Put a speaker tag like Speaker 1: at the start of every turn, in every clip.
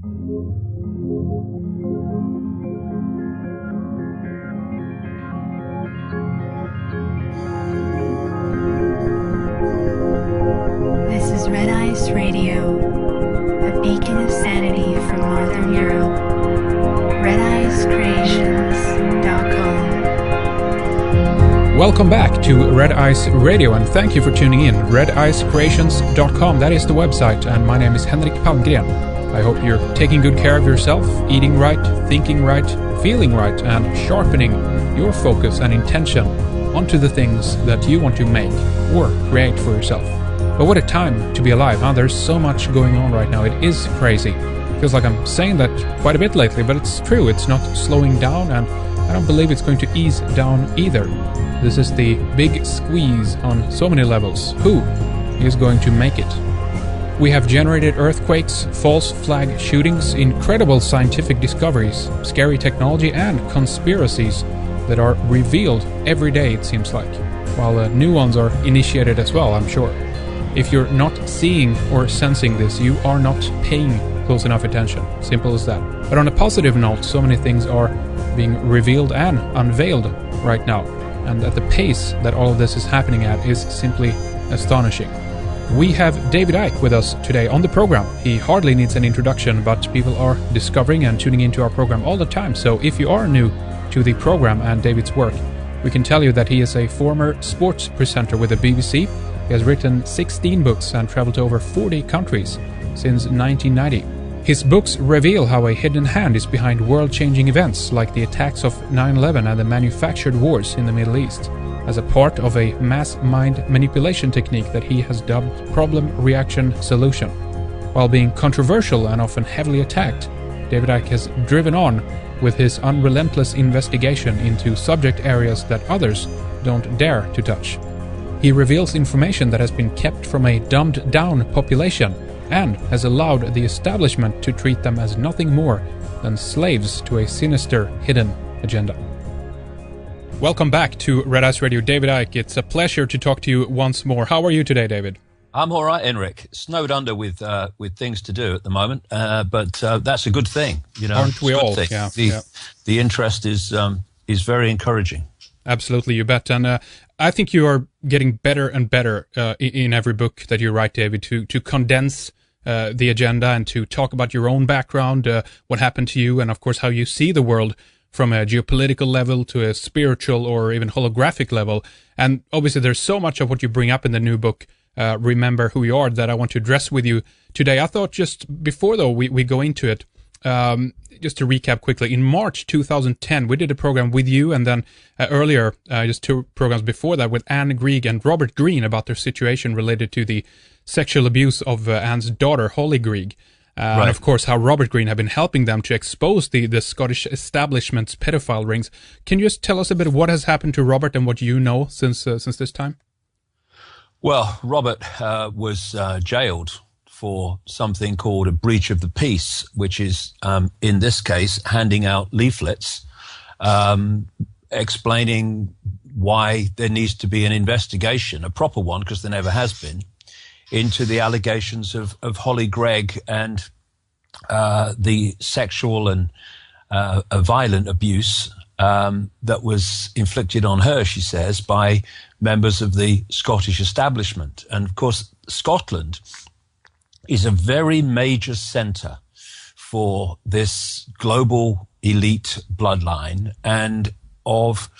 Speaker 1: This is Red Ice Radio, a beacon of sanity from Northern Europe. RedIceCreations.com.
Speaker 2: Welcome back to Red Ice Radio, and thank you for tuning in. RedIceCreations.com, that is the website, and my name is Henrik Palmgren. I hope you're taking good care of yourself, eating right, thinking right, feeling right, and sharpening your focus and intention onto the things that you want to make or create for yourself. But what a time to be alive, huh? There's so much going on right now. It is crazy. Feels like I'm saying that quite a bit lately, but it's true. It's not slowing down, and I don't believe it's going to ease down either. This is the big squeeze on so many levels. Who is going to make it? We have generated earthquakes, false flag shootings, incredible scientific discoveries, scary technology, and conspiracies that are revealed every day, it seems like, while new ones are initiated as well, I'm sure. If you're not seeing or sensing this, you are not paying close enough attention. Simple as that. But on a positive note, so many things are being revealed and unveiled right now. And at the pace that all of this is happening at is simply astonishing. We have David Icke with us today on the program. He hardly needs an introduction, but people are discovering and tuning into our program all the time. So if you are new to the program and David's work, we can tell you that he is a former sports presenter with the BBC. He has written 16 books and traveled to over 40 countries since 1990. His books reveal how a hidden hand is behind world-changing events like the attacks of 9/11 and the manufactured wars in the Middle East, as a part of a mass mind manipulation technique that he has dubbed problem reaction solution. While being controversial and often heavily attacked, David Icke has driven on with his unrelentless investigation into subject areas that others don't dare to touch. He reveals information that has been kept from a dumbed-down population and has allowed the establishment to treat them as nothing more than slaves to a sinister, hidden agenda. Welcome back to Red Ice Radio, David Icke. It's a pleasure to talk to you once more. How are you today, David?
Speaker 3: I'm all right, Henrik. Snowed under with things to do at the moment, but that's a good thing, you know.
Speaker 2: Aren't we all? Yeah,
Speaker 3: the interest is very encouraging.
Speaker 2: Absolutely, you bet. And I think you are getting better and better in every book that you write, David, to condense the agenda and to talk about your own background, what happened to you, and of course how you see the world from a geopolitical level to a spiritual or even holographic level. And obviously there's so much of what you bring up in the new book, Remember Who You Are, that I want to address with you today. I thought just before, though, we go into it, just to recap quickly, in March 2010, we did a program with you, and then earlier, just 2 programs before that, with Anne Grieg and Robert Greene about their situation related to the sexual abuse of Anne's daughter, Holly Grieg. Right. And of course, how Robert Greene had been helping them to expose the Scottish establishment's pedophile rings. Can you just tell us a bit of what has happened to Robert and what you know since this time?
Speaker 3: Well, Robert was jailed for something called a breach of the peace, which is, in this case, handing out leaflets explaining why there needs to be an investigation, a proper one, because there never has been, into the allegations of Holly Grieg and the sexual and violent abuse that was inflicted on her, she says, by members of the Scottish establishment. And of course, Scotland is a very major centre for this global elite bloodline and of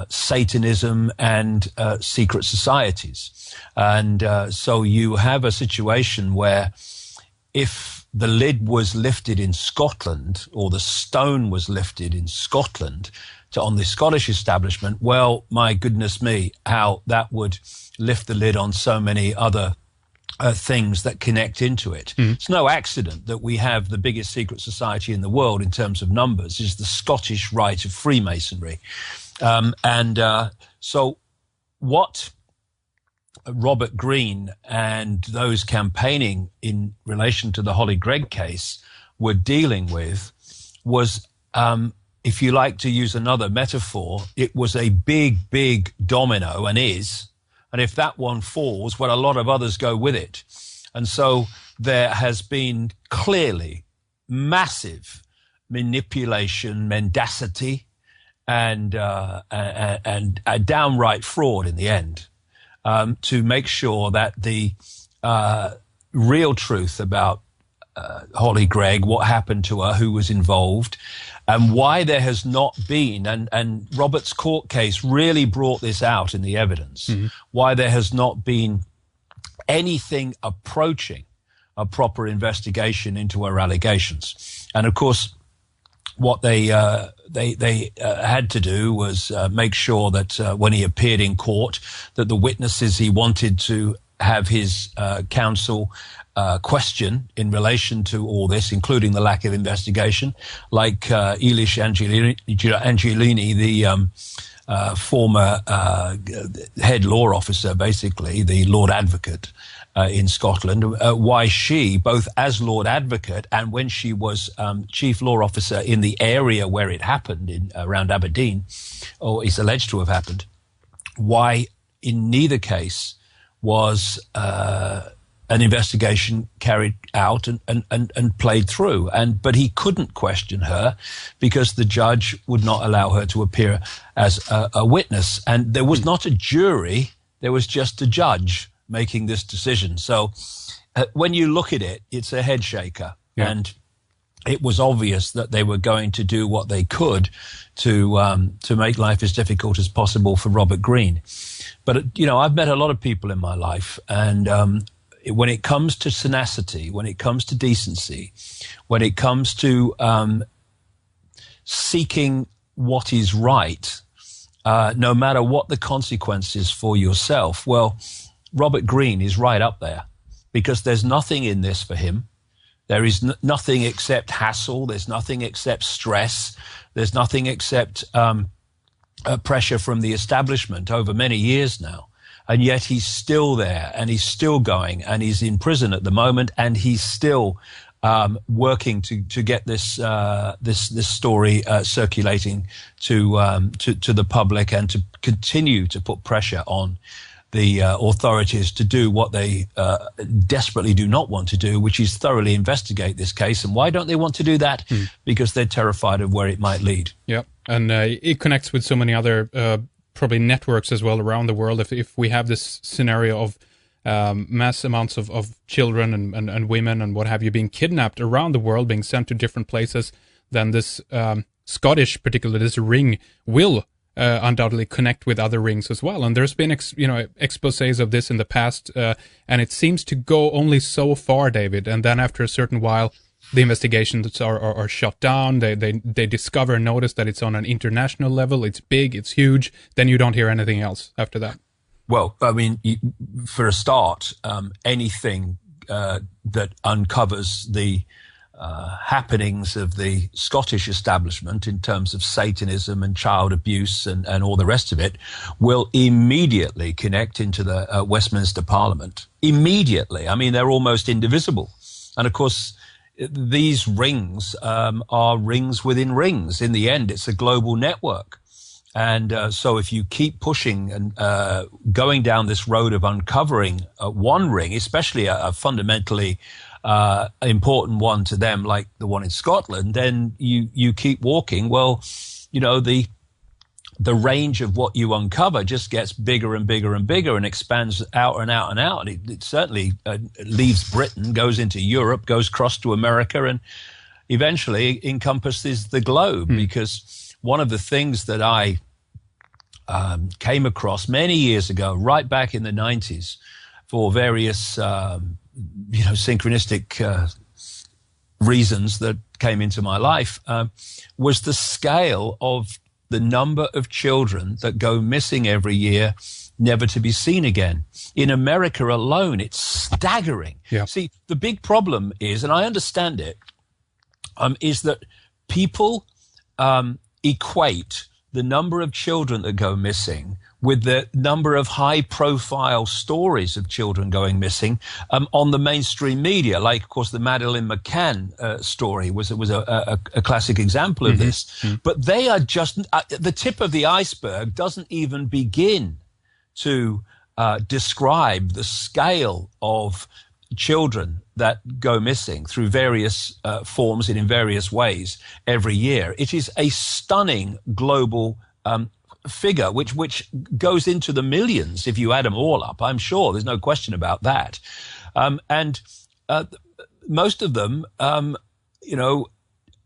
Speaker 3: Satanism and secret societies. And so you have a situation where if the lid was lifted in Scotland, or the stone was lifted in Scotland on the Scottish establishment, well, my goodness me, how that would lift the lid on so many other things that connect into it. It's no accident that we have the biggest secret society in the world in terms of numbers, is the Scottish Rite of Freemasonry. So what Robert Greene and those campaigning in relation to the Holly Grieg case were dealing with was, if you like to use another metaphor, it was a big, big domino, and is. And if that one falls, well, a lot of others go with it. And so there has been clearly massive manipulation, mendacity, and a downright fraud in the end, to make sure that the real truth about Holly Gregg, what happened to her, who was involved, and why there has not been, and Robert's court case really brought this out in the evidence, why there has not been anything approaching a proper investigation into her allegations. And of course, what they had to do was make sure that when he appeared in court, that the witnesses he wanted to have his counsel question in relation to all this, including the lack of investigation, like Elish Angelini, the former head law officer, basically, the Lord Advocate in Scotland, why she, both as Lord Advocate and when she was chief law officer in the area where it happened, in around Aberdeen, or is alleged to have happened, why in neither case was an investigation carried out and played through. But he couldn't question her because the judge would not allow her to appear as a witness. And there was not a jury, there was just a judge making this decision. So when you look at it, it's a head shaker. Yeah. And it was obvious that they were going to do what they could to make life as difficult as possible for Robert Greene. But, you know, I've met a lot of people in my life, and when it comes to tenacity, when it comes to decency, when it comes to seeking what is right, no matter what the consequences for yourself, well, Robert Greene is right up there, because there's nothing in this for him. There is nothing except hassle. There's nothing except stress. There's nothing except pressure from the establishment over many years now. And yet he's still there, and he's still going, and he's in prison at the moment, and he's still working to get this story circulating to the public, and to continue to put pressure on the authorities to do what they desperately do not want to do, which is thoroughly investigate this case. And why don't they want to do that? Because they're terrified of where it might lead. Yeah, and it connects with so many other probably networks as well around the world. If we have this scenario of mass amounts of children and women and what have you being kidnapped around the world, being sent to different places, then this Scottish, particularly this ring, will undoubtedly connect with other rings as well. And there's been exposés of this in the past, and it seems to go only so far, David. And then after a certain while, the investigations are shut down. They discover and notice that it's on an international level. It's big, it's huge. Then you don't hear anything else after that. Well, I mean, for a start, anything that uncovers the happenings of the Scottish establishment in terms of Satanism and child abuse and all the rest of it will immediately connect into the Westminster Parliament. Immediately. I mean, they're almost indivisible. And of course, these rings are rings within rings. In the end, it's a global network. And so if you keep pushing and going down this road of uncovering one ring, especially a fundamentally important one to them, like the one in Scotland, then you keep walking. Well, you know, the range of what you uncover just gets bigger and bigger and bigger, and expands out and out and out. It certainly leaves Britain, goes into Europe, goes across to America, and eventually encompasses the globe. Because one of the things that I came across many years ago, right back in the 90s, for various synchronistic reasons that came into my life, was the scale of the number of children that go missing every year, never to be seen again. In America alone, it's staggering. Yeah. See, the big problem is, and I understand it, is that people equate the number of children that go missing with the number of high-profile stories of children going missing on the mainstream media. Like, of course, the Madeleine McCann story was a classic example of this. But they are just the tip of the iceberg. Doesn't even begin to describe the scale of children that go missing through various forms and in various ways every year. It is a stunning global figure, which goes into the millions if you add them all up. I'm sure there's no question about that. And most of them,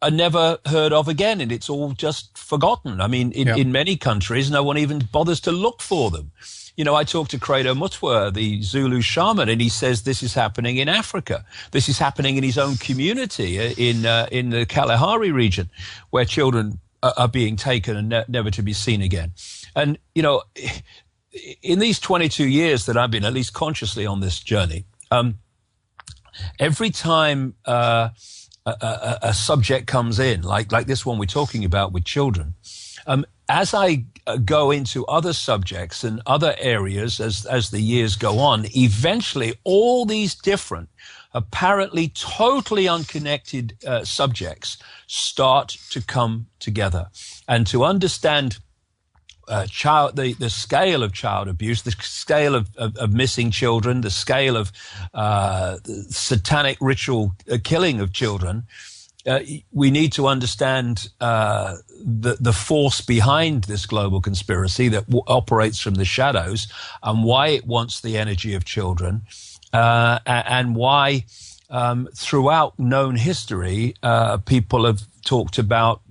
Speaker 3: are never heard of again, and it's all just forgotten. I mean, in many countries, no one even bothers to look for them. I talked to Credo Mutwa, the Zulu shaman, and he says this is happening in Africa. This is happening in his own community in the Kalahari region, where children are being taken and never to be seen again. And, in these 22 years that I've been at least consciously on this journey, every time a subject comes in, like this one we're talking about with children, as I go into other subjects and other areas as the years go on, eventually all these different, apparently totally unconnected subjects start to come together. And to understand the scale of child abuse, the scale of missing children, the scale of satanic ritual killing of children, we need to understand the force behind this global conspiracy that operates from the shadows, and why it wants the energy of children, and why throughout known history people have talked about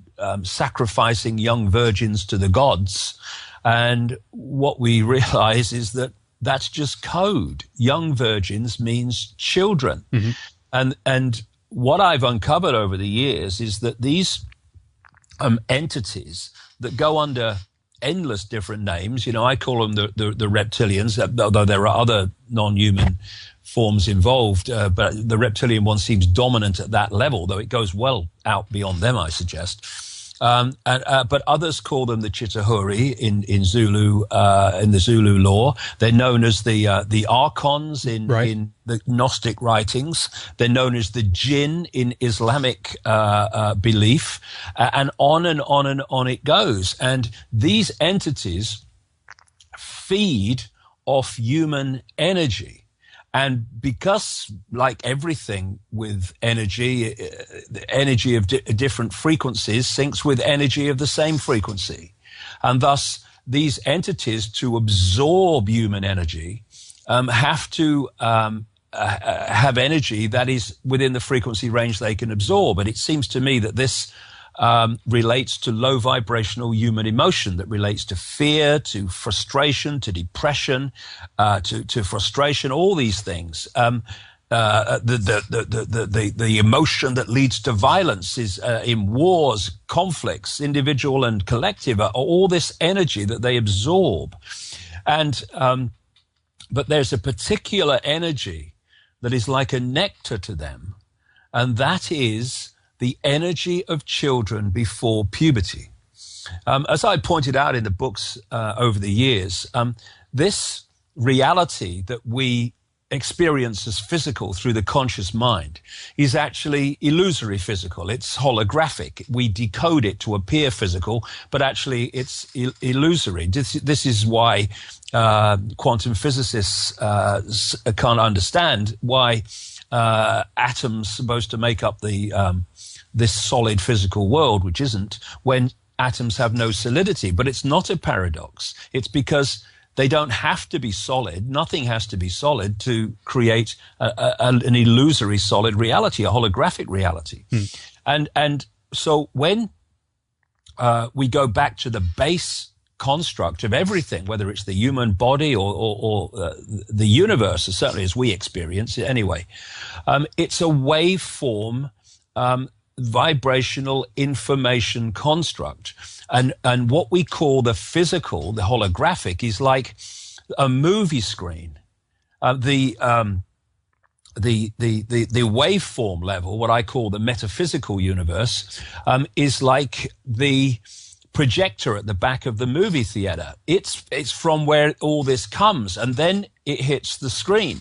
Speaker 3: sacrificing young virgins to the gods. And what we realize is that that's just code. Young virgins means children. Mm-hmm. And what I've uncovered over the years is that these entities that go under endless different names, I call them the reptilians, although there are other non-human forms involved, but the reptilian one seems dominant at that level, though it goes well out beyond them, I suggest. But others call them the Chitahuri in Zulu, in the Zulu lore. They're known as the archons in the Gnostic writings. They're known as the jinn in Islamic belief, and on and on and on it goes. And these entities feed off human energy. And because, like everything with energy, the energy of different frequencies syncs with energy of the same frequency. And thus, these entities, to absorb human energy, have to have energy that is within the frequency range they can absorb. And it seems to me that this relates to low vibrational human emotion, that relates to fear, to frustration, to depression, to frustration, all these things. The emotion that leads to violence is in wars, conflicts, individual and collective, all this energy that they absorb. And but there's a particular energy that is like a nectar to them, and that is the energy of children before puberty. As I pointed out in the books over the years, this reality that we experience as physical through the conscious mind is actually illusory physical. It's holographic. We decode it to appear physical, but actually it's illusory. This is why quantum physicists can't understand why atoms supposed to make up this solid physical world, which isn't, when atoms have no solidity. But it's not a paradox. It's because they don't have to be solid. Nothing has to be solid to create an illusory solid reality, a holographic reality. And so when we go back to the base construct of everything, whether it's the human body or the universe, certainly as we experience it anyway, it's a waveform vibrational information construct. And what we call the physical, the holographic, is like a movie screen. The waveform level, what I call the metaphysical universe, is like the projector at the back of the movie theater. It's from where all this comes, and then it hits the screen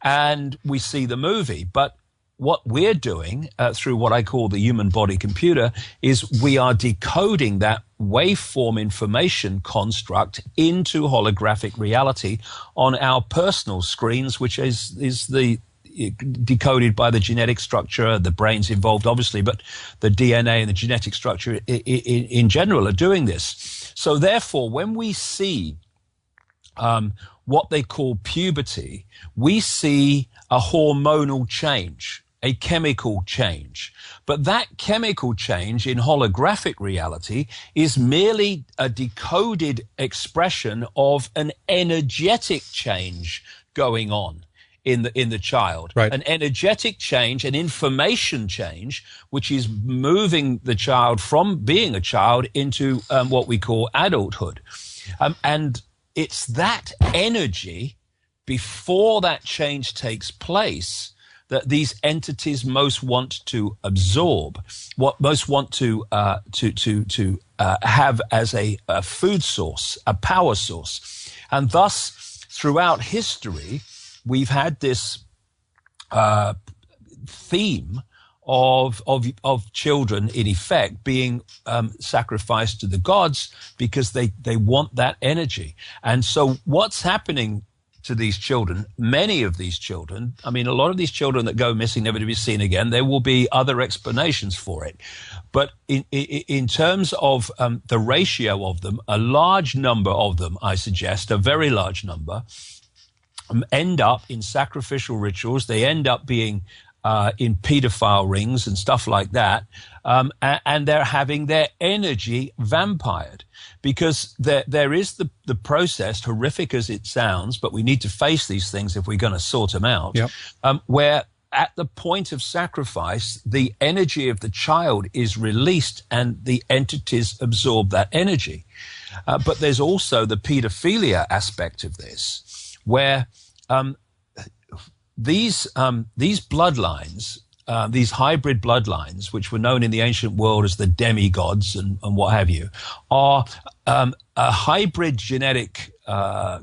Speaker 3: and we see the movie. But what we're doing through what I call the human body computer is we are decoding that waveform information construct into holographic reality on our personal screens, which is the decoded by the genetic structure. The brain's involved, obviously, but the DNA and the genetic structure in general are doing this. So therefore, when we see what they call puberty, we see a hormonal change, a chemical change. But that chemical change in holographic reality is merely a decoded expression of an energetic change going on in the child.
Speaker 2: Right.
Speaker 3: An energetic change, an information change, which is moving the child from being a child into what we call adulthood. And it's that energy before that change takes place that these entities most want to absorb, what most want to have as a food source, a power source. And thus, throughout history, we've had this theme of children, in effect, being sacrificed to the gods because they want that energy. And so what's happening to these children, many of these children, I mean, a lot of these children that go missing, never to be seen again, there will be other explanations for it. But in terms of the ratio of them, a large number of them, I suggest, a very large number, end up in sacrificial rituals. They end up being in pedophile rings and stuff like that. And they're having their energy vampired. Because there is the process, horrific as it sounds, but we need to face these things if we're going to sort them out,
Speaker 2: yep.
Speaker 3: Where at the point of sacrifice, the energy of the child is released and the entities absorb that energy. But there's also the pedophilia aspect of this, where these bloodlines, these hybrid bloodlines, which were known in the ancient world as the demigods and what have you, are a hybrid genetic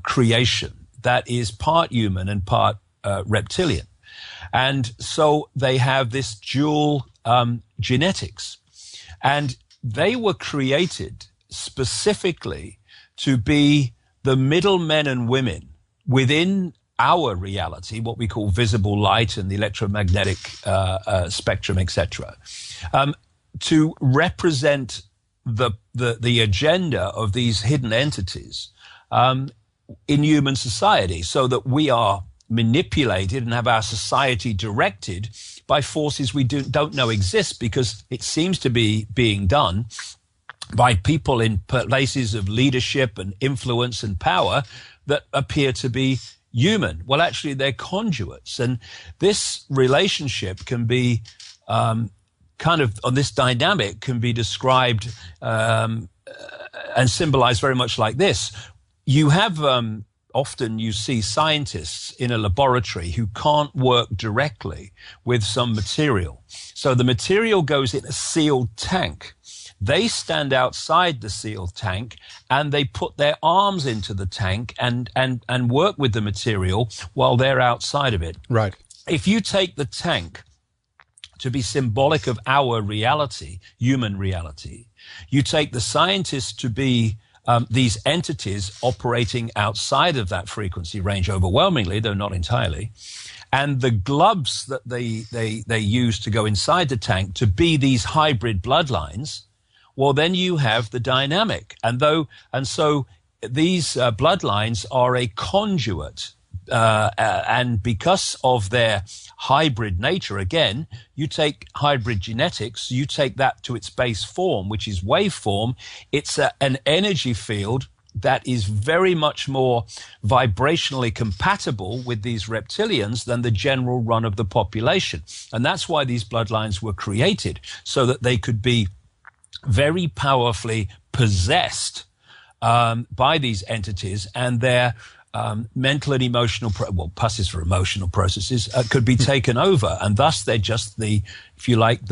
Speaker 3: creation that is part human and part reptilian. And so they have this dual genetics. And they were created specifically to be the middle men and women within our reality, what we call visible light and the electromagnetic spectrum, etc., to represent the agenda of these hidden entities in human society, so that we are manipulated and have our society directed by forces we don't know exist, because it seems to be being done by people in places of leadership and influence and power that appear to be human. Well, actually, they're conduits. And this relationship can be this dynamic can be described and symbolized very much like this. You have often you see scientists in a laboratory who can't work directly with some material. So the material goes in a sealed tank. They stand outside the sealed tank and they put their arms into the tank and work with the material while they're outside of it.
Speaker 2: Right.
Speaker 3: If you take the tank to be symbolic of our reality, human reality, you take the scientists to be these entities operating outside of that frequency range overwhelmingly, though not entirely, and the gloves that they use to go inside the tank to be these hybrid bloodlines, well, then you have the dynamic. And so these bloodlines are a conduit. And because of their hybrid nature, again, you take hybrid genetics, you take that to its base form, which is waveform. It's an energy field that is very much more vibrationally compatible with these reptilians than the general run of the population. And that's why these bloodlines were created, so that they could be very powerfully possessed by these entities, and their mental and emotional, passes for emotional processes, could be taken over. And thus they're just if you like,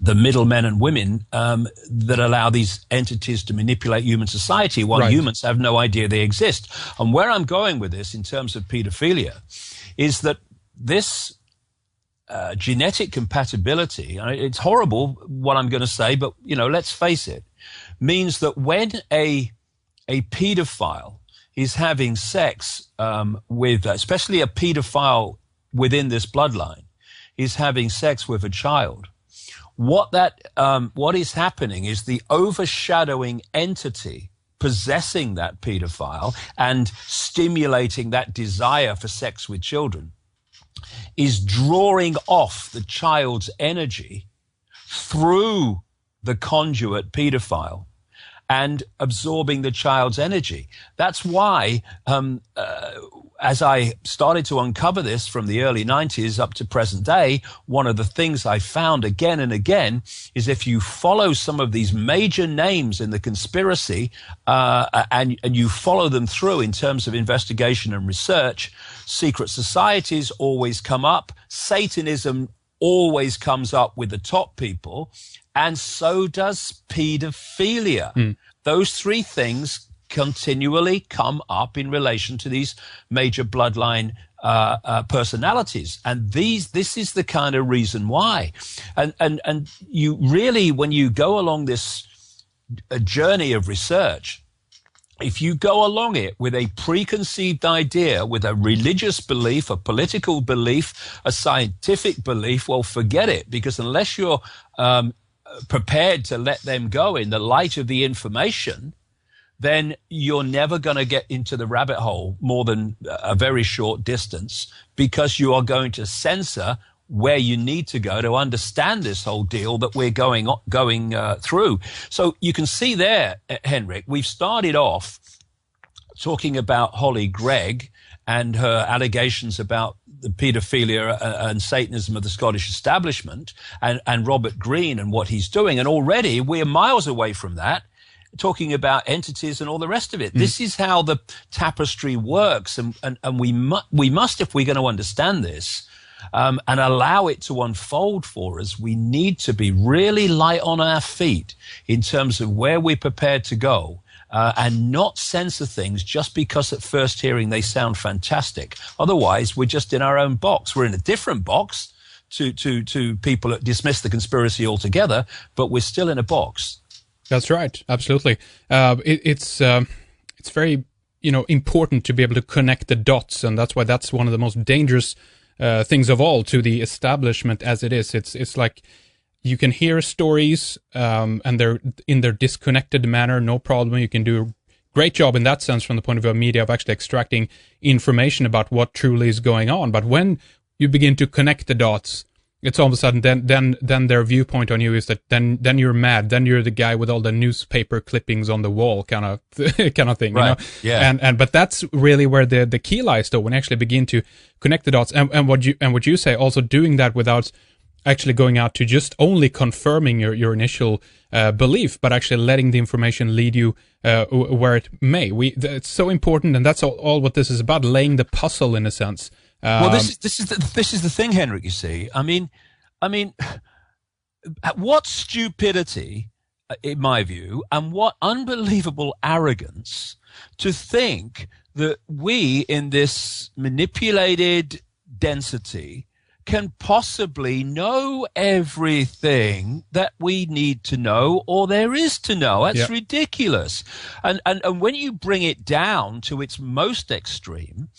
Speaker 3: the middlemen and women that allow these entities to manipulate human society while
Speaker 2: right.
Speaker 3: humans have no idea they exist. And where I'm going with this in terms of pedophilia is that this genetic compatibility, it's horrible what I'm going to say, but, let's face it, means that when a pedophile is having sex with, especially a pedophile within this bloodline is having sex with a child, what is happening is the overshadowing entity possessing that pedophile and stimulating that desire for sex with children is drawing off the child's energy through the conduit pedophile and absorbing the child's energy. That's why, as I started to uncover this from the early 90s up to present day, one of the things I found again and again is if you follow some of these major names in the conspiracy and you follow them through in terms of investigation and research, secret societies always come up, Satanism always comes up with the top people, and so does pedophilia. Those three things continually come up in relation to these major bloodline personalities, and this is the kind of reason why. And you really, when you go along this journey of research, if you go along it with a preconceived idea, with a religious belief, a political belief, a scientific belief, well, forget it, because unless you're prepared to let them go in the light of the information, then you're never going to get into the rabbit hole more than a very short distance, because you are going to censor where you need to go to understand this whole deal that we're going through. So you can see there, Henrik, we've started off talking about Holly Gregg and her allegations about the pedophilia and Satanism of the Scottish establishment, and Robert Greene and what he's doing. And already we're miles away from that, talking about entities and all the rest of it. This is how the tapestry works. And we must, if we're going to understand this, and allow it to unfold for us, we need to be really light on our feet in terms of where we're prepared to go, and not censor things just because at first hearing they sound fantastic. Otherwise, we're just in our own box. We're in a different box to people that dismiss the conspiracy altogether, but we're still in a box.
Speaker 2: That's right. Absolutely. It's very, important to be able to connect the dots, and that's why that's one of the most dangerous things of all to the establishment as it is. It's like you can hear stories and they're in their disconnected manner, no problem. You can do a great job in that sense from the point of view of media of actually extracting information about what truly is going on. But when you begin to connect the dots, it's all of a sudden then their viewpoint on you is that then you're mad, then you're the guy with all the newspaper clippings on the wall kind of thing,
Speaker 3: right. Yeah.
Speaker 2: But that's really where the key lies, though, when you actually begin to connect the dots, and what you say, also doing that without actually going out to just only confirming your initial belief, but actually letting the information lead you where it may. It's so important, and that's all what this is about, laying the puzzle in a sense.
Speaker 3: Well, this is the thing, Henrik. You see, I mean, what stupidity, in my view, and what unbelievable arrogance to think that we, in this manipulated density, can possibly know everything that we need to know or there is to know. That's ridiculous. And when you bring it down to its most extreme,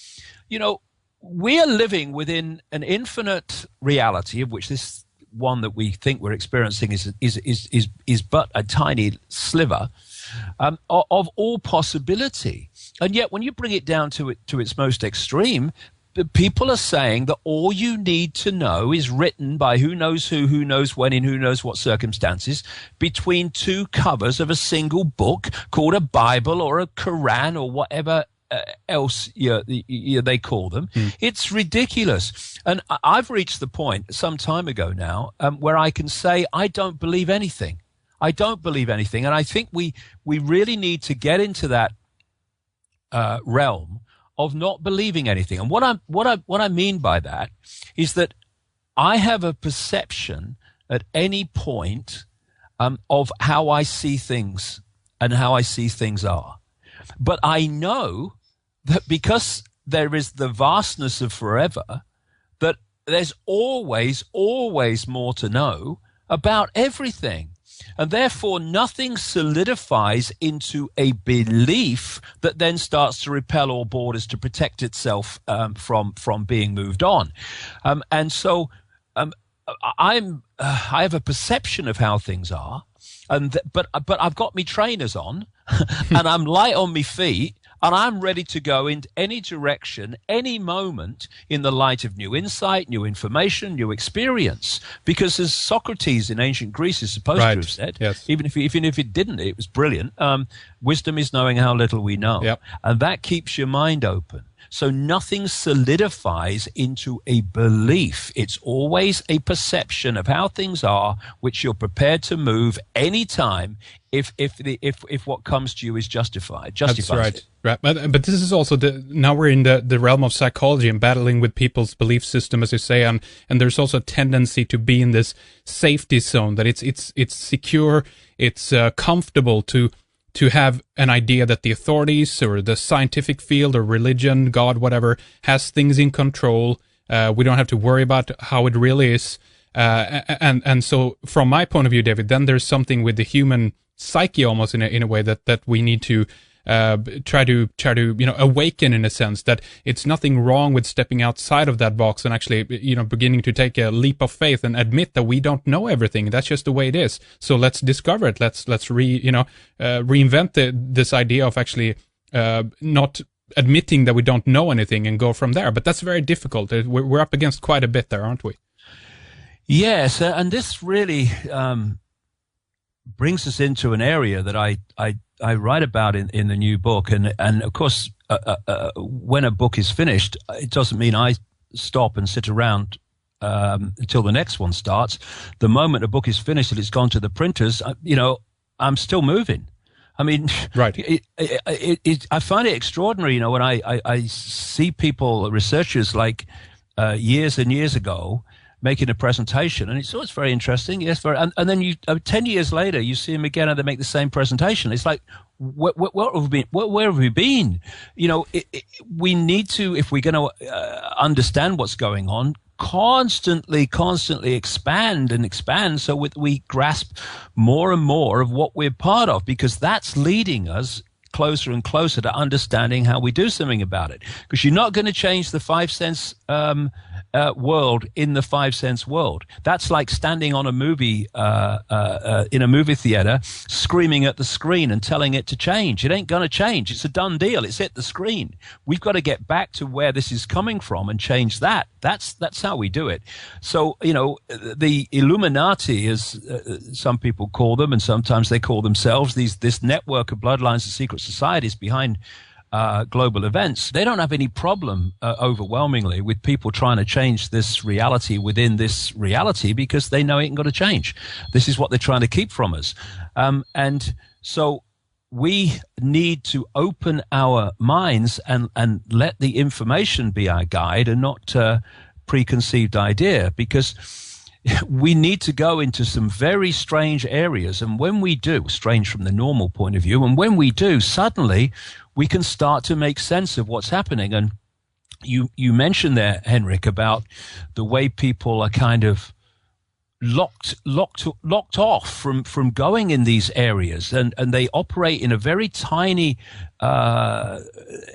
Speaker 3: we are living within an infinite reality, of which this one that we think we're experiencing is but a tiny sliver of all possibility. And yet, when you bring it down to its most extreme, the people are saying that all you need to know is written by who knows who knows when, in who knows what circumstances, between two covers of a single book called a Bible or a Quran or whatever else they call them. It's ridiculous. And I've reached the point some time ago now where I can say I don't believe anything. I don't believe anything. And I think we really need to get into that realm of not believing anything. And what I mean by that is that I have a perception at any point of how I see things and how I see things are. But I know that because there is the vastness of forever, that there's always more to know about everything. And therefore, nothing solidifies into a belief that then starts to repel all borders to protect itself from being moved on. And so I have a perception of how things are, but I've got me trainers on, and I'm light on my feet, and I'm ready to go in any direction, any moment, in the light of new insight, new information, new experience. Because as Socrates in ancient Greece is supposed to have said,
Speaker 2: yes.
Speaker 3: even if it didn't, it was brilliant. Wisdom is knowing how little we know.
Speaker 2: Yep.
Speaker 3: And that keeps your mind open. So nothing solidifies into a belief. It's always a perception of how things are, which you're prepared to move anytime if what comes to you is justified.
Speaker 2: That's right. Right. But this is also now we're in the realm of psychology and battling with people's belief system, as you say, and there's also a tendency to be in this safety zone, that it's secure, it's comfortable to have an idea that the authorities or the scientific field or religion, God, whatever, has things in control. We don't have to worry about how it really is. And so from my point of view, David, then there's something with the human psyche almost in a way that we need to try to awaken, in a sense, that it's nothing wrong with stepping outside of that box and actually beginning to take a leap of faith and admit that we don't know everything. That's just the way it is. So let's discover it. Let's reinvent this idea of actually not admitting that we don't know anything and go from there. But that's very difficult. We're up against quite a bit there, aren't we?
Speaker 3: Yes, and this really brings us into an area that I write about in the new book, and of course, when a book is finished, it doesn't mean I stop and sit around until the next one starts. The moment a book is finished and it's gone to the printers, I'm still moving. I mean,
Speaker 2: right.
Speaker 3: I find it extraordinary, when I see people, researchers like years and years ago, making a presentation, and it's always very interesting. Yes, and then 10 years later, you see them again, and they make the same presentation. It's like, where have we been? We need to, if we're going to understand what's going on, constantly expand, so we grasp more and more of what we're part of, because that's leading us closer and closer to understanding how we do something about it. Because you're not going to change the 5 sense world in the 5 sense world. That's like standing on a movie in a movie theater, screaming at the screen and telling it to change. It ain't going to change. It's a done deal. It's hit the screen. We've got to get back to where this is coming from and change that. That's how we do it. So the Illuminati, as some people call them, and sometimes they call themselves, this network of bloodlines and secret societies behind global events, they don't have any problem overwhelmingly with people trying to change this reality within this reality, because they know it ain't going to change. This is what they're trying to keep from us. And so we need to open our minds and let the information be our guide, and not preconceived idea, because we need to go into some very strange areas. And when we do, strange from the normal point of view, and when we do, suddenly we can start to make sense of what's happening. And you mentioned there, Henrik, about the way people are kind of locked off from going in these areas, and they operate in a very tiny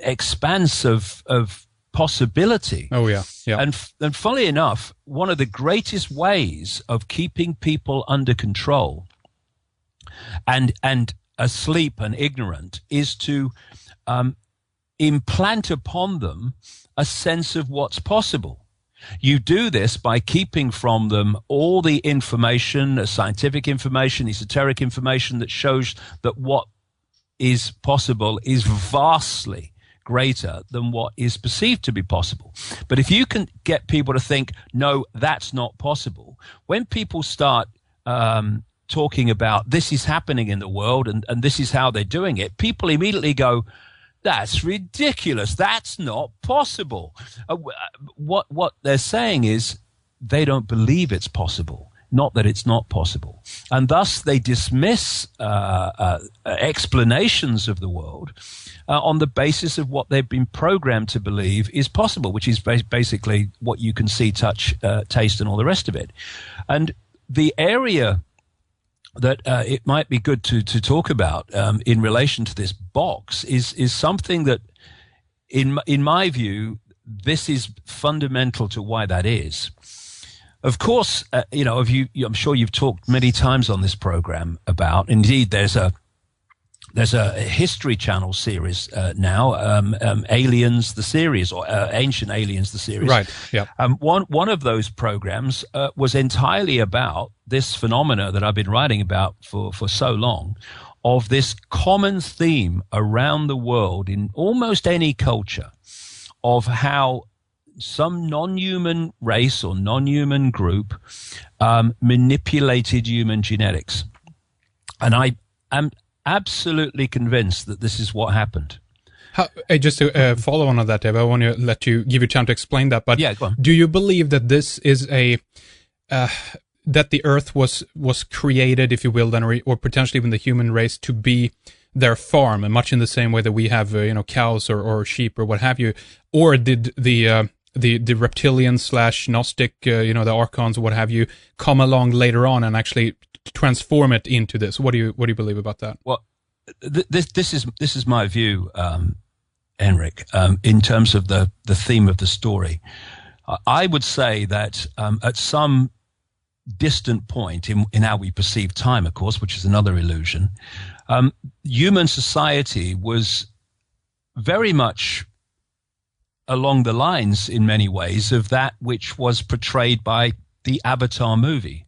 Speaker 3: expanse of possibility.
Speaker 2: Oh yeah.
Speaker 3: And funnily enough, one of the greatest ways of keeping people under control and asleep and ignorant is to implant upon them a sense of what's possible. You do this by keeping from them all the information, scientific information, esoteric information, that shows that what is possible is vastly greater than what is perceived to be possible. But if you can get people to think, no, that's not possible, when people start talking about this is happening in the world and this is how they're doing it, people immediately go, that's ridiculous. That's not possible. What they're saying is they don't believe it's possible, not that it's not possible. And thus they dismiss explanations of the world on the basis of what they've been programmed to believe is possible, which is basically what you can see, touch, taste, and all the rest of it. And the area that it might be good to talk about in relation to this box is something that, in my view, this is fundamental to why that is. Of course, I'm sure you've talked many times on this program about. Indeed, there's a History Channel series now, Aliens the series, or Ancient Aliens the series.
Speaker 2: Right. Yeah.
Speaker 3: One of those programs was entirely about this phenomena that I've been writing about for so long, of this common theme around the world in almost any culture of how some non-human race or non-human group manipulated human genetics. And I am absolutely convinced that this is what happened.
Speaker 2: Just to follow on that, Dave, I want to give you time to explain that. But
Speaker 3: yeah, go on.
Speaker 2: Do you believe that this is that the Earth was created, if you will, then, or potentially even the human race, to be their farm, and much in the same way that we have cows or sheep or what have you, or did the reptilian / Gnostic, the archons or what have you, come along later on and actually transform it into this? What do you believe about that?
Speaker 3: Well, this is my view, Henrik, in terms of the theme of the story. I would say that at some distant point in how we perceive time, of course, which is another illusion, human society was very much along the lines, in many ways, of that which was portrayed by the Avatar movie.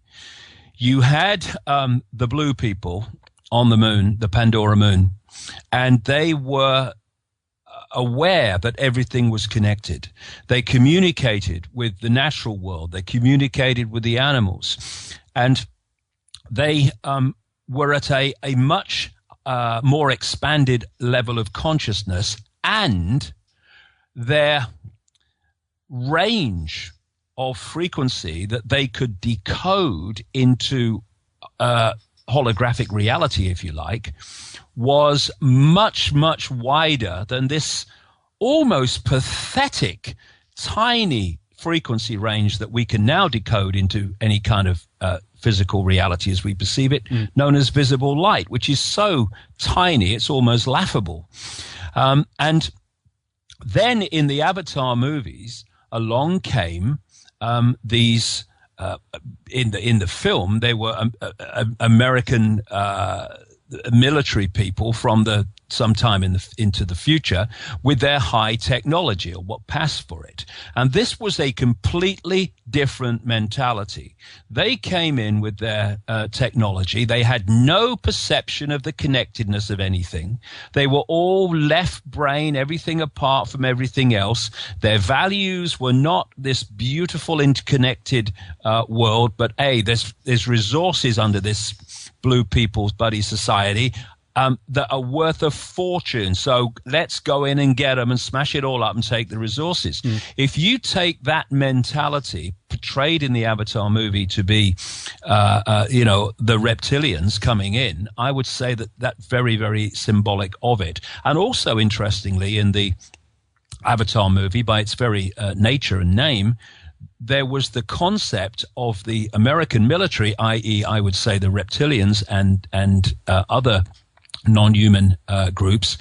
Speaker 3: You had the blue people on the moon, the Pandora moon, and they were aware that everything was connected. They communicated with the natural world. They communicated with the animals. And they were at a much more expanded level of consciousness, and their range of frequency that they could decode into holographic reality, if you like, was much, much wider than this almost pathetic, tiny frequency range that we can now decode into any kind of physical reality as we perceive it, known as visible light, which is so tiny it's almost laughable. And then in the Avatar movies, along came these in the film, they were American military people from sometime into the future with their high technology, or what passed for it. And this was a completely different mentality. They came in with their technology. They had no perception of the connectedness of anything. They were all left brain, everything apart from everything else. Their values were not this beautiful interconnected world, but there's resources under this Blue People's Buddy Society that are worth a fortune. So let's go in and get them and smash it all up and take the resources. If you take that mentality portrayed in the Avatar movie to be, the reptilians coming in, I would say that's very, very symbolic of it. And also, interestingly, in the Avatar movie, by its very nature and name, there was the concept of the American military, i.e., I would say the reptilians and other non-human groups,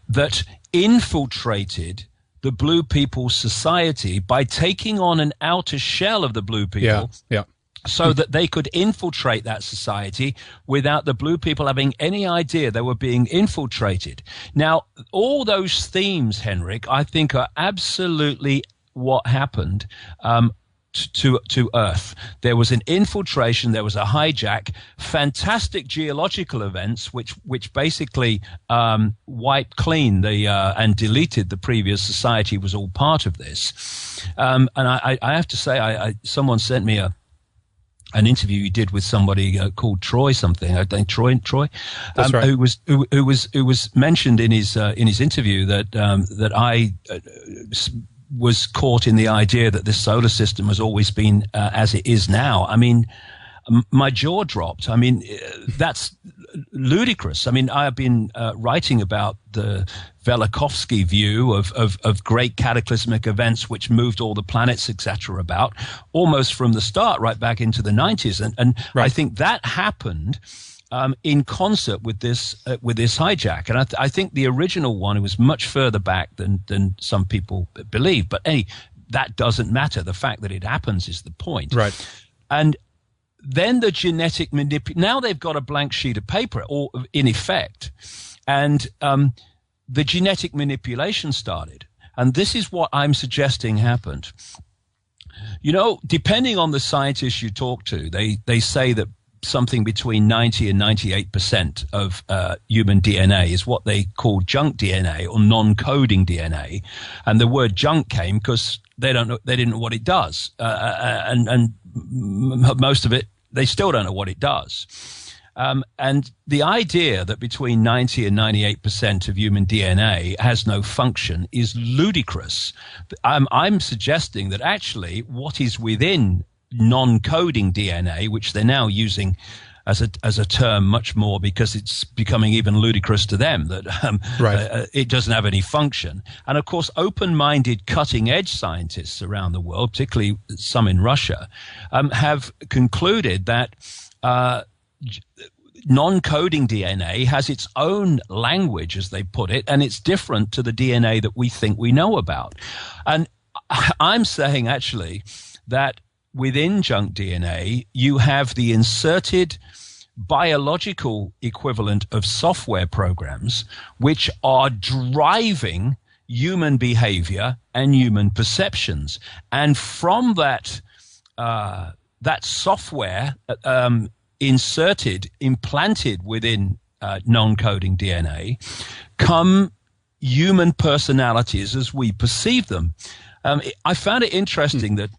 Speaker 3: that infiltrated the Blue People's society by taking on an outer shell of the Blue People.
Speaker 2: Yeah.
Speaker 3: So that they could infiltrate that society without the Blue People having any idea they were being infiltrated. Now, all those themes, Henrik, I think are absolutely what happened to Earth. There was an infiltration, there was a hijack, fantastic geological events which basically wiped clean and deleted the previous society, was all part of this. And I have to say, someone sent me an interview you did with somebody called Troy something. I think Troy.
Speaker 2: That's right.
Speaker 3: Who was mentioned in his interview that I was caught in the idea that this solar system has always been as it is now. I mean, my jaw dropped. I mean, that's ludicrous. I mean, I have been writing about the Velikovsky view of great cataclysmic events which moved all the planets, etc., about almost from the start, right back into the 90s. And
Speaker 2: Right.
Speaker 3: I think that happened in concert with this hijack. And I think the original one was much further back than some people believe. But that doesn't matter. The fact that it happens is the point.
Speaker 2: Right.
Speaker 3: And then the genetic now they've got a blank sheet of paper, or in effect, and the genetic manipulation started. And this is what I'm suggesting happened. You know, depending on the scientists you talk to, they say that something between 90 and 98% of human DNA is what they call junk DNA or non-coding DNA. And the word junk came because they didn't know what it does. And most of it, they still don't know what it does. And the idea that between 90 and 98% of human DNA has no function is ludicrous. I'm suggesting that actually what is within non-coding DNA, which they're now using as a term much more because it's becoming even ludicrous to them, that it doesn't have any function. And of course, open-minded, cutting-edge scientists around the world, particularly some in Russia, have concluded that non-coding DNA has its own language, as they put it, and it's different to the DNA that we think we know about. And I'm saying actually that within junk DNA, you have the inserted biological equivalent of software programs which are driving human behavior and human perceptions. And from that software implanted within non-coding DNA, come human personalities as we perceive them. I found it interesting that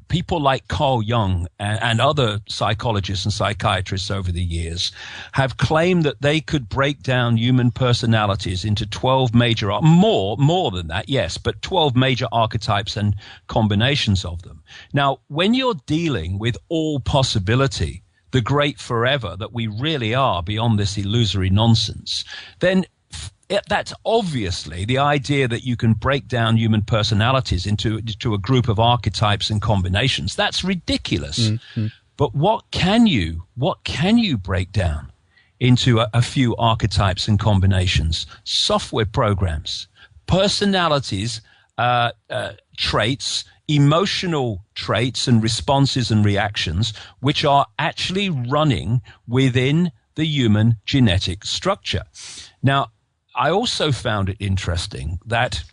Speaker 3: people like Carl Jung and other psychologists and psychiatrists over the years have claimed that they could break down human personalities into 12 major, more than that, yes, but 12 major archetypes and combinations of them. Now, when you're dealing with all possibility, the great forever that we really are beyond this illusory nonsense, then that's obviously the idea that you can break down human personalities into a group of archetypes and combinations. That's ridiculous. Mm-hmm. But what can you break down into a few archetypes and combinations? Software programs, personalities, traits, emotional traits and responses and reactions, which are actually running within the human genetic structure. Now, I also found it interesting that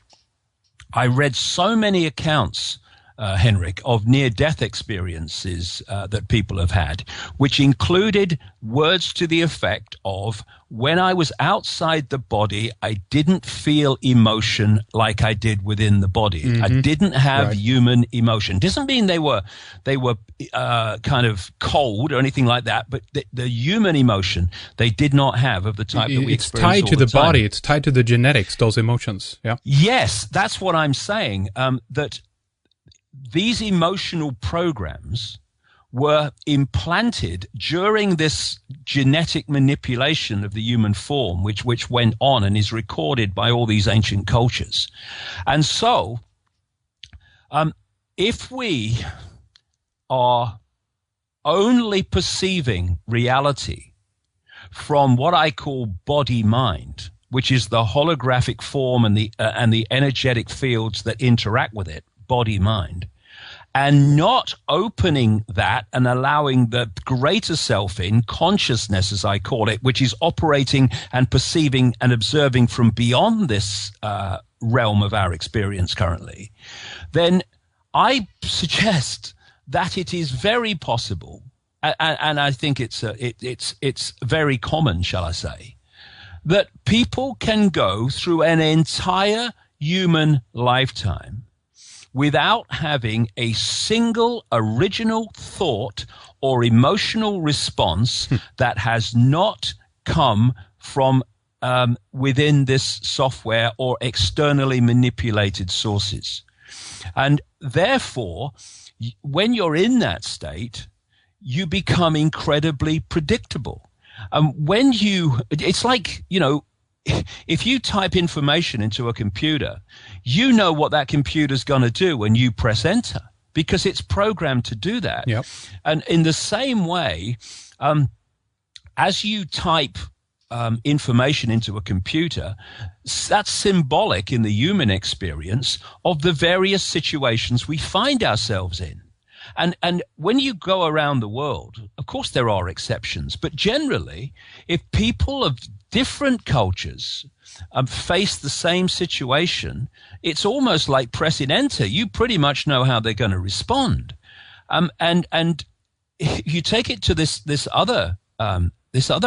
Speaker 3: I read so many accounts, Henrik, of near-death experiences that people have had, which included words to the effect of, when I was outside the body, I didn't feel emotion like I did within the body. Mm-hmm. I didn't have human emotion. Doesn't mean they were kind of cold or anything like that, but the human emotion they did not have of the type that we experience. It's
Speaker 2: tied to the body. It's tied to the genetics, those emotions. Yeah.
Speaker 3: Yes, that's what I'm saying, that these emotional programs were implanted during this genetic manipulation of the human form, which went on and is recorded by all these ancient cultures. And so, if we are only perceiving reality from what I call body-mind, which is the holographic form and the energetic fields that interact with it, body-mind, and not opening that and allowing the greater self in, consciousness as I call it, which is operating and perceiving and observing from beyond this realm of our experience currently, then I suggest that it is very possible, and I think it's very common, shall I say, that people can go through an entire human lifetime without having a single original thought or emotional response that has not come from within this software or externally manipulated sources. And therefore, when you're in that state, you become incredibly predictable. It's like, if you type information into a computer, you know what that computer's going to do when you press enter, because it's programmed to do that.
Speaker 2: Yep.
Speaker 3: And in the same way, as you type information into a computer, that's symbolic in the human experience of the various situations we find ourselves in. And when you go around the world, of course there are exceptions, but generally, if people of different cultures face the same situation, it's almost like pressing enter. You pretty much know how they're going to respond. And you take it to this other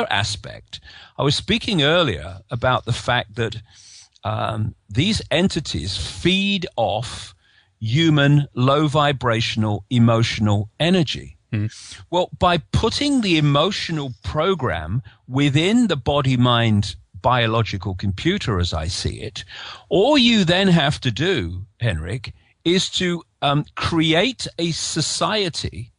Speaker 3: aspect. I was speaking earlier about the fact that these entities feed off human low vibrational emotional energy. Well, by putting the emotional program within the body-mind biological computer, as I see it, all you then have to do, Henrik, is to create a society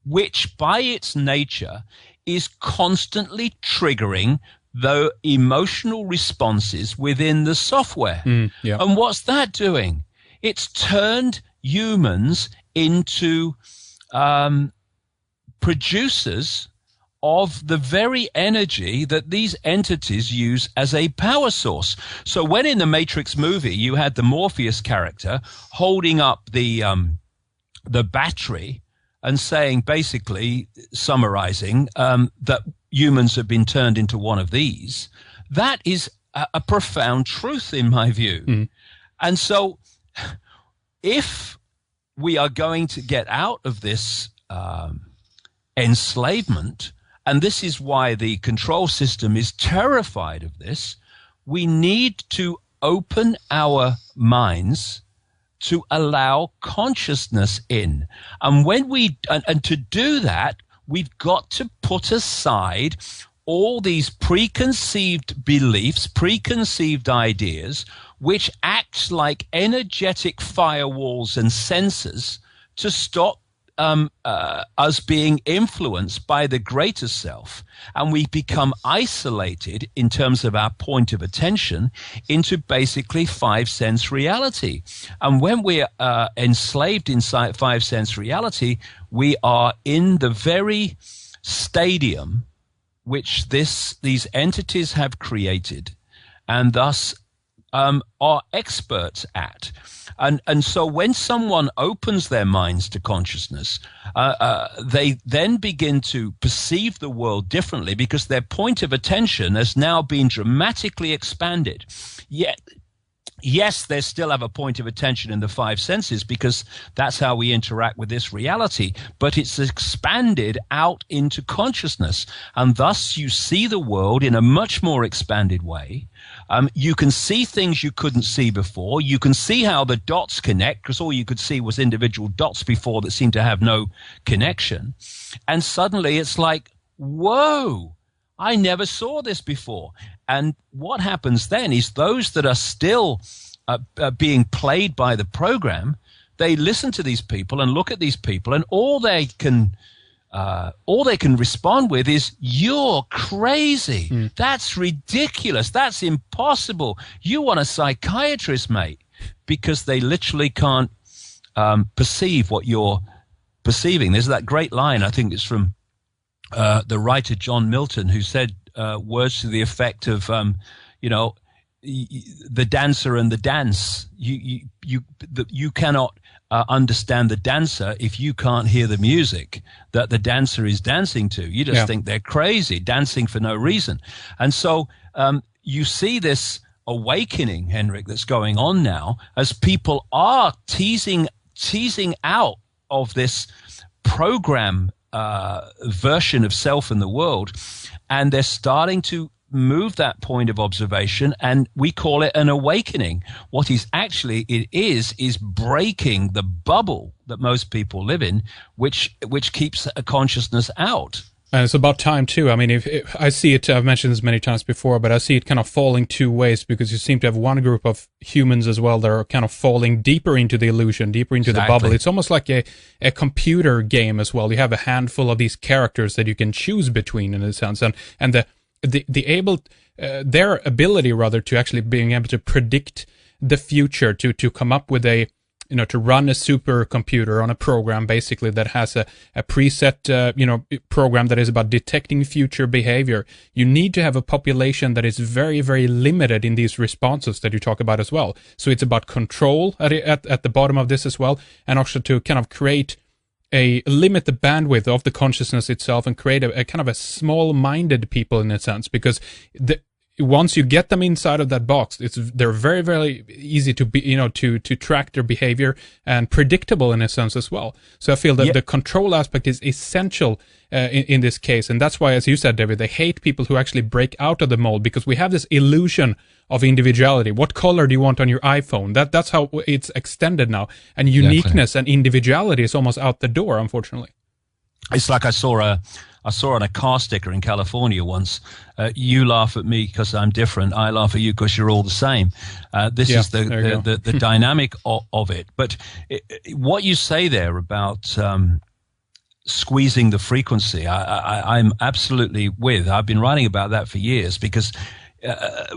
Speaker 3: which by its nature is constantly triggering the emotional responses within the software.
Speaker 2: Yeah.
Speaker 3: And what's that doing? It's turned humans into producers of the very energy that these entities use as a power source. So when in the Matrix movie you had the Morpheus character holding up the battery and saying, basically summarizing, that humans have been turned into one of these, that is a profound truth in my view. And so if we are going to get out of this enslavement, and this is why the control system is terrified of this, we need to open our minds to allow consciousness in. And when and to do that, we've got to put aside all these preconceived beliefs, preconceived ideas, which act like energetic firewalls and sensors to stop us being influenced by the greater self. And we become isolated in terms of our point of attention into basically five-sense reality. And when we're enslaved inside five-sense reality, we are in the very stadium which these entities have created and thus are experts at. And so when someone opens their minds to consciousness, they then begin to perceive the world differently because their point of attention has now been dramatically expanded. Yet, yes, they still have a point of attention in the five senses because that's how we interact with this reality, but it's expanded out into consciousness. And thus you see the world in a much more expanded way. You can see things you couldn't see before. You can see how the dots connect because all you could see was individual dots before that seemed to have no connection. And suddenly it's like, whoa, I never saw this before. And what happens then is those that are still being played by the program, they listen to these people and look at these people, and all they can respond with is, "You're crazy. That's ridiculous. That's impossible. You want a psychiatrist, mate," because they literally can't perceive what you're perceiving. There's that great line, I think it's from the writer John Milton, who said words to the effect of, the dancer and the dance. You cannot understand the dancer if you can't hear the music that the dancer is dancing to. You just think they're crazy, dancing for no reason. And so you see this awakening, Henrik, that's going on now as people are teasing out of this program version of self in the world, and they're starting to move that point of observation, and we call it an awakening. What is actually it is breaking the bubble that most people live in, which keeps a consciousness out.
Speaker 2: And it's about time too. I mean, if I see it, I've mentioned this many times before, but I see it kind of falling two ways, because you seem to have one group of humans as well that are kind of falling deeper into the illusion, deeper into the bubble. It's almost like a computer game as well. You have a handful of these characters that you can choose between, in a sense, and the their ability rather to actually being able to predict the future, to come up with a, to run a supercomputer on a program basically that has a preset, program that is about detecting future behavior. You need to have a population that is very, very limited in these responses that you talk about as well. So it's about control at the bottom of this as well, and also to kind of limit the bandwidth of the consciousness itself and create a kind of a small-minded people in a sense, because once you get them inside of that box, they're very, very easy to be, to track their behavior and predictable in a sense as well. So I feel that the control aspect is essential in this case, and that's why, as you said, David, they hate people who actually break out of the mold, because we have this illusion of individuality. What color do you want on your iPhone? That's how it's extended now, and uniqueness and individuality is almost out the door, unfortunately.
Speaker 3: It's like I saw on a car sticker in California once, you laugh at me because I'm different, I laugh at you because you're all the same. This is the dynamic of it. But what you say there about squeezing the frequency, I'm absolutely with. I've been writing about that for years, because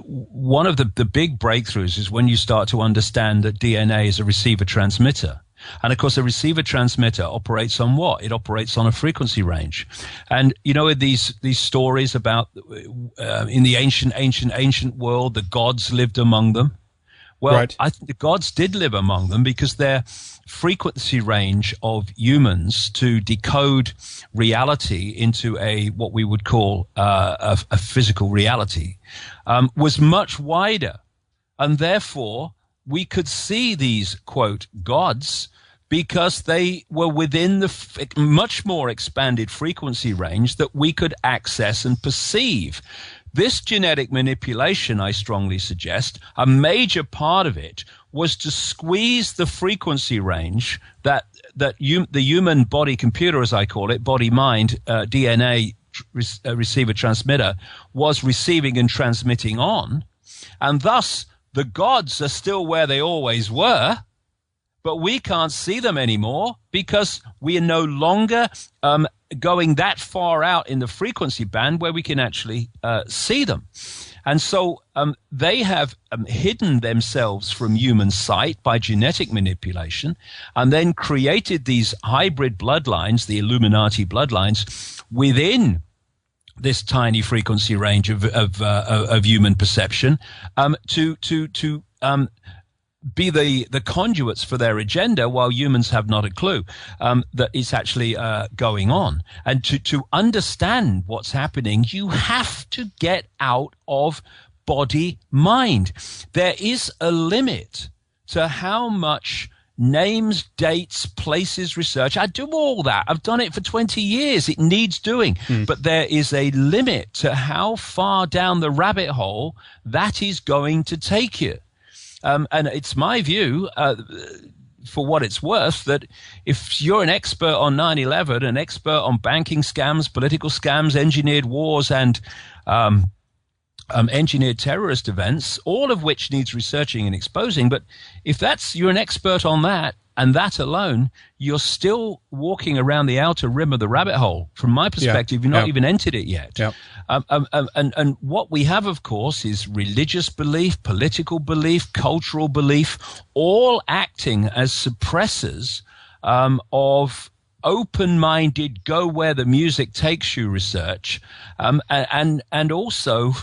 Speaker 3: one of the big breakthroughs is when you start to understand that DNA is a receiver-transmitter. And of course, a receiver-transmitter operates on what? It operates on a frequency range. And these stories about in the ancient world, the gods lived among them. Well, right. I think the gods did live among them, because their frequency range of humans to decode reality into what we would call a physical reality was much wider, and therefore we could see these, quote, gods, because they were within the much more expanded frequency range that we could access and perceive. This genetic manipulation, I strongly suggest, a major part of it was to squeeze the frequency range that the human body computer, as I call it, body-mind, DNA receiver-transmitter, was receiving and transmitting on, and thus the gods are still where they always were, but we can't see them anymore because we are no longer going that far out in the frequency band where we can actually see them. And so they have hidden themselves from human sight by genetic manipulation, and then created these hybrid bloodlines, the Illuminati bloodlines, within this tiny frequency range of human perception, to be the conduits for their agenda, while humans have not a clue that it's actually going on. And to understand what's happening, you have to get out of body-mind. There is a limit to how much names, dates, places, research. I do all that. I've done it for 20 years. It needs doing. But there is a limit to how far down the rabbit hole that is going to take you. And it's my view, for what it's worth, that if you're an expert on 9/11, an expert on banking scams, political scams, engineered wars, and engineered terrorist events, all of which needs researching and exposing, but if you're an expert on that, and that alone, you're still walking around the outer rim of the rabbit hole. From my perspective, you've not even entered it yet. And what we have, of course, is religious belief, political belief, cultural belief, all acting as suppressors of open-minded, go where the music takes you research, and also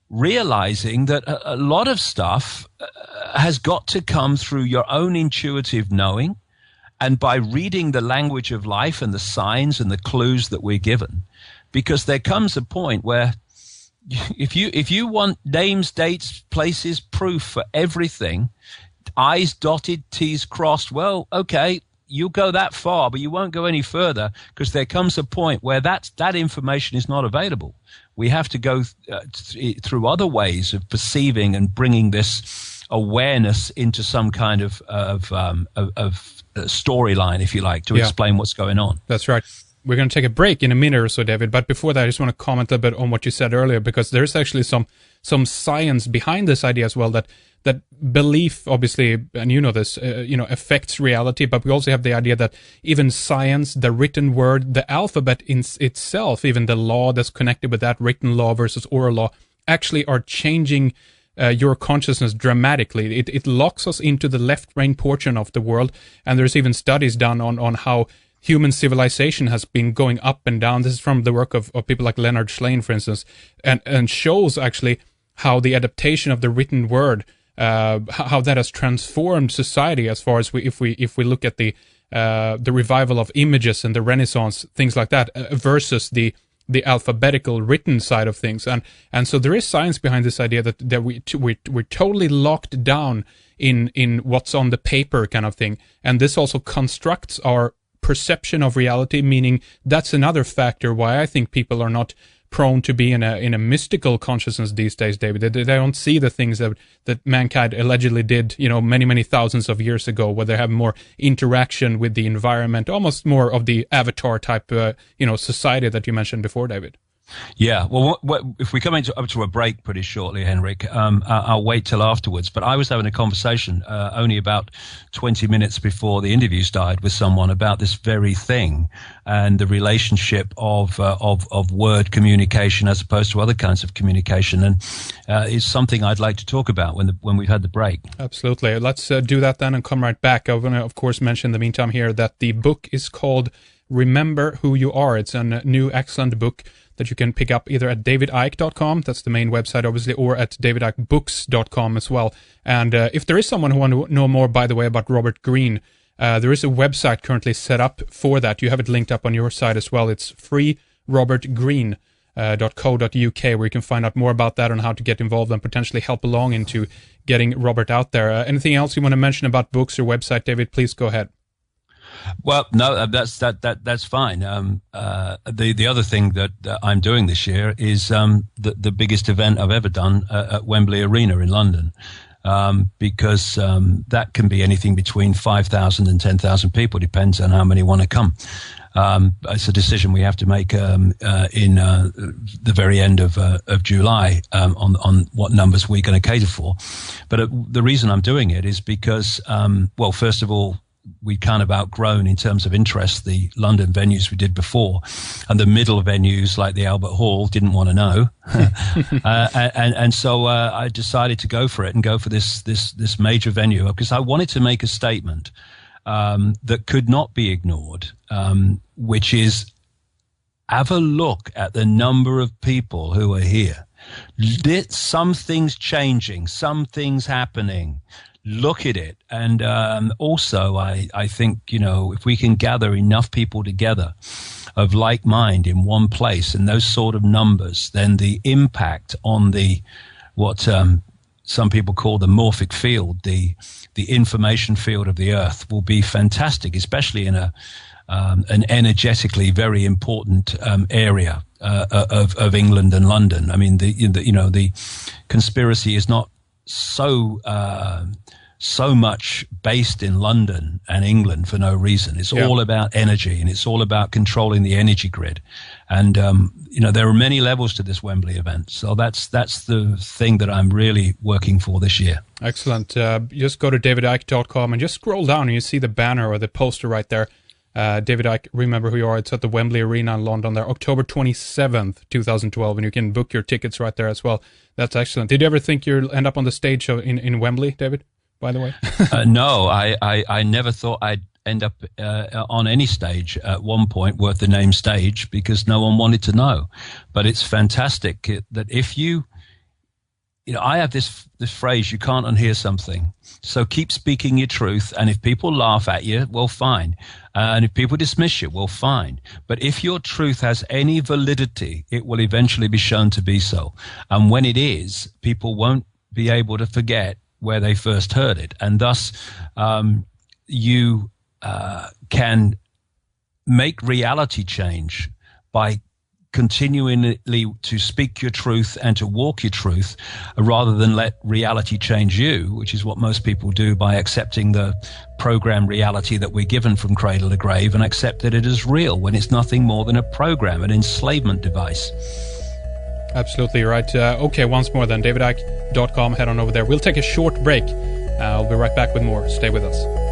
Speaker 3: realizing that a lot of stuff has got to come through your own intuitive knowing, and by reading the language of life and the signs and the clues that we're given. Because there comes a point where if you want names, dates, places, proof for everything, I's dotted, T's crossed, well, okay, you'll go that far, but you won't go any further, because there comes a point where that information is not available. We have to go through other ways of perceiving and bringing this awareness into some kind of storyline, if you like, to explain what's going on.
Speaker 2: That's right. We're going to take a break in a minute or so, David. But before that, I just want to comment a bit on what you said earlier, because there's actually some science behind this idea as well, that belief, obviously, and you know this, affects reality. But we also have the idea that even science, the written word, the alphabet in itself, even the law that's connected with that written law versus oral law, actually are changing your consciousness dramatically. It locks us into the left brain portion of the world, and there's even studies done on how human civilization has been going up and down. This is from the work of people like Leonard Shlain, for instance, and shows actually how the adaptation of the written word, how that has transformed society. As far as if we look at the revival of images and the Renaissance, things like that, versus the alphabetical written side of things, and so there is science behind this idea that we're totally locked down in what's on the paper kind of thing, and this also constructs our perception of reality. Meaning that's another factor why I think people are not prone to be in a mystical consciousness these days, David. They don't see the things that mankind allegedly did, many thousands of years ago, where they have more interaction with the environment, almost more of the avatar type, society that you mentioned before, David.
Speaker 3: Yeah, well, if we come up to a break pretty shortly, Henrik, I'll wait till afterwards. But I was having a conversation only about 20 minutes before the interview started with someone about this very thing and the relationship of word communication as opposed to other kinds of communication, and it's something I'd like to talk about when we've had the break. Absolutely,
Speaker 2: let's do that then and come right back. I want to, of course, mention in the meantime here that the book is called Remember Who You Are. It's a new excellent book that you can pick up either at davidicke.com, that's the main website obviously, or at davidickebooks.com as well. And if there is someone who wants to know more, by the way, about Robert Greene, there is a website currently set up for that. You have it linked up on your site as well. It's freerobertgreene.co.uk, where you can find out more about that and how to get involved and potentially help along into getting Robert out there. Anything else you want to mention about books or website, David? Please go ahead.
Speaker 3: Well, no, that's fine. The other thing that I'm doing this year is the biggest event I've ever done at Wembley Arena in London, because that can be anything between 5,000 and 10,000 people, depends on how many want to come. It's a decision we have to make in the very end of July on what numbers we're going to cater for. But the reason I'm doing it is because, well, first of all, we kind of outgrown in terms of interest the London venues we did before, and the middle venues like the Albert Hall didn't want to know, and so I decided to go for it and go for this major venue because I wanted to make a statement that could not be ignored, which is have a look at the number of people who are here. Some things changing, some things happening. Look at it. And also, I think, if we can gather enough people together of like mind in one place and those sort of numbers, then the impact on what some people call the morphic field, the information field of the earth, will be fantastic, especially in an energetically very important area of England and London. I mean, the conspiracy is not so much based in London and England for no reason. It's all about energy, and it's all about controlling the energy grid. And there are many levels to this Wembley event. So that's the thing that I'm really working for this year.
Speaker 2: Excellent. Just go to davidicke.com and just scroll down and you see the banner or the poster right there. David Icke, Remember Who You Are. It's at the Wembley Arena in London there, October 27th, 2012, and you can book your tickets right there as well. That's excellent. Did you ever think you'll end up on the stage in Wembley, David, by the way?
Speaker 3: No, I never thought I'd end up on any stage at one point worth the name stage, because no one wanted to know. But it's fantastic that if I have this phrase, you can't unhear something. So keep speaking your truth. And if people laugh at you, well, fine. And if people dismiss you, well, fine. But if your truth has any validity, it will eventually be shown to be so. And when it is, people won't be able to forget where they first heard it. And thus, you can make reality change by continually to speak your truth and to walk your truth, rather than let reality change you, which is what most people do by accepting the program reality that we're given from cradle to grave, and accept that it is real when it's nothing more than a program, an enslavement device.
Speaker 2: Absolutely right. Okay, once more then, davidicke.com, head on over there. We'll take a short break. I'll be right back with more. Stay with us.